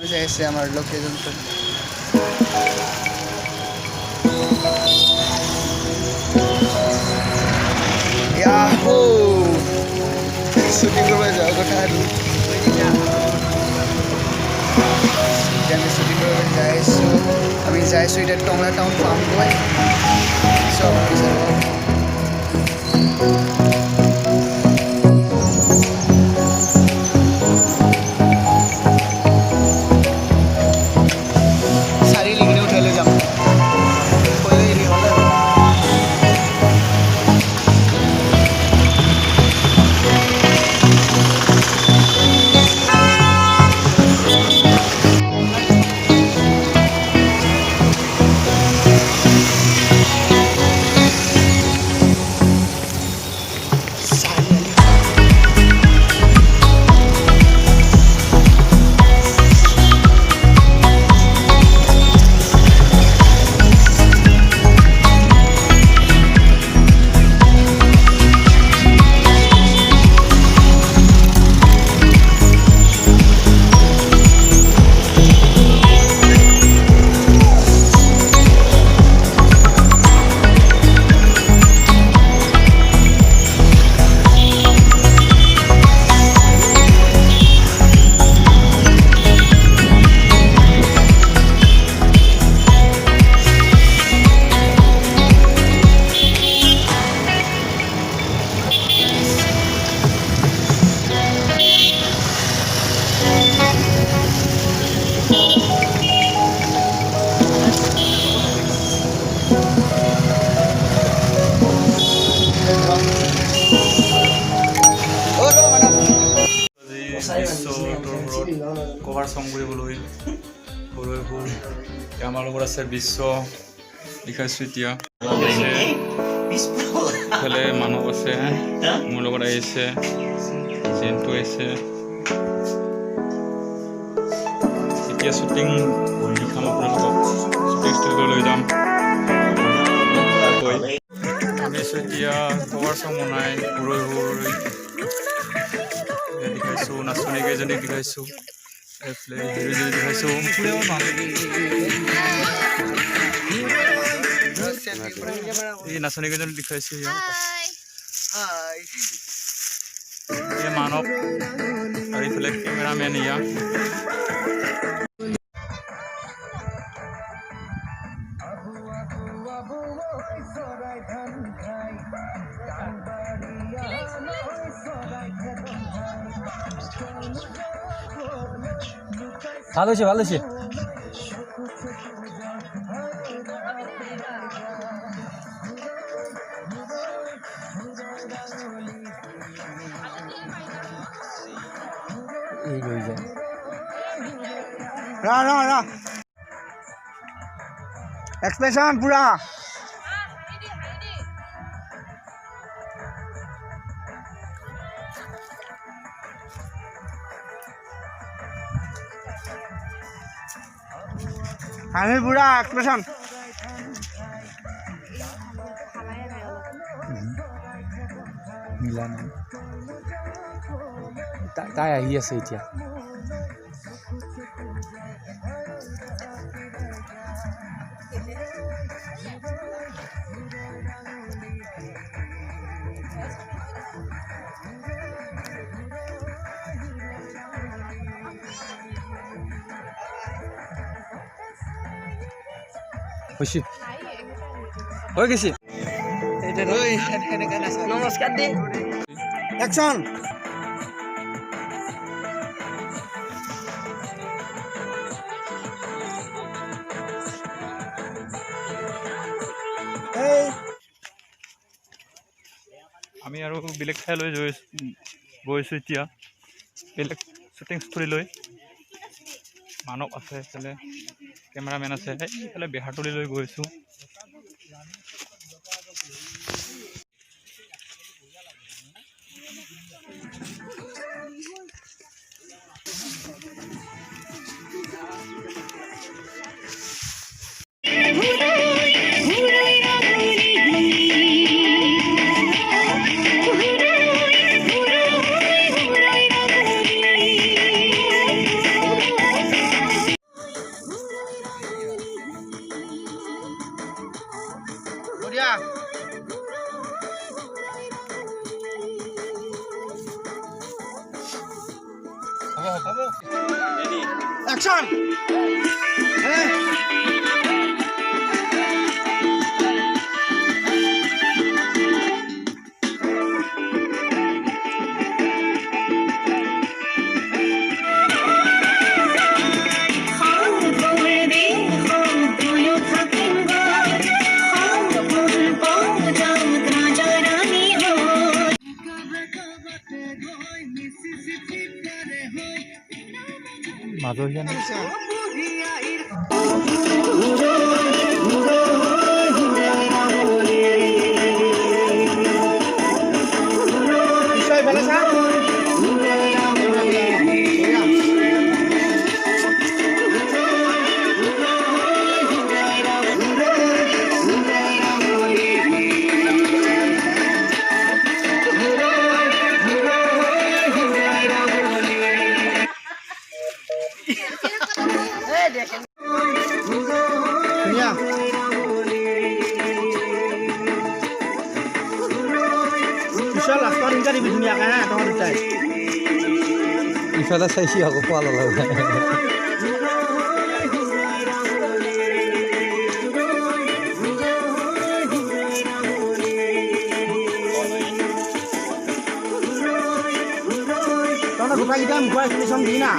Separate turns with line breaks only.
যাইছে আমাৰ লোকেশনটো Yahoo shooting কৰিব যাওঁ কথা আৰু আমি শুটিং কৰিব যাইছোঁ আমি যাইছোঁ এতিয়া টংলা টাউন পামগৈ চব
কভাৰ চং কৰিবলৈ আমাৰ লগত আছে বিশ্ব দেখাইছোঁ এতিয়া ইফালে মানুহ আছে মোৰ লগত আহিছে জেনটো আহিছে এতিয়া শ্বুটিং দেখাম আপোনালোকক শ্বুটিং ষ্টুডিঅ' লৈ যাম আমি আছোঁ এতিয়া কভাৰ চং বনাই দেখাইছোঁ নাচনী কেইজনীক দেখাইছোঁ এই নাচনী কেইজন দেখাইছো মানৱ আৰু এইফালে কেমেৰামেন ইয়া
ভালো হয়েছে ভালো হয়েছে
এক্সপ্রেশন পুরা আমি পুরা এক্সপ্রেশন
মিলা নাই তাই আহি আছে এতিয়া খুশি হৈ গৈছে
নমস্কার দি অ্যাকশন
আমি আৰু বেলেগ ঠাইলৈ গৈছোঁ এতিয়া বেলেগ শ্বুটিং ষ্টুডিঅ'লৈ মানৱ আছে এইফালে কেমেৰামেন আছে এইফালে বেহাৰতলীলৈ গৈছোঁ
Action!
মাজৰীয়া নে?
ধুনীয়া পিছত লাষ্টত ইনকা দিবি ধুনীয়াকৈ হা তহঁত দুটাই
ইফালে চাইছি আকৌ পোৱা লগাব
তহঁতৰ গোটাইকেইটা মুখৰ এক্সপ্ৰেশ্যন দি না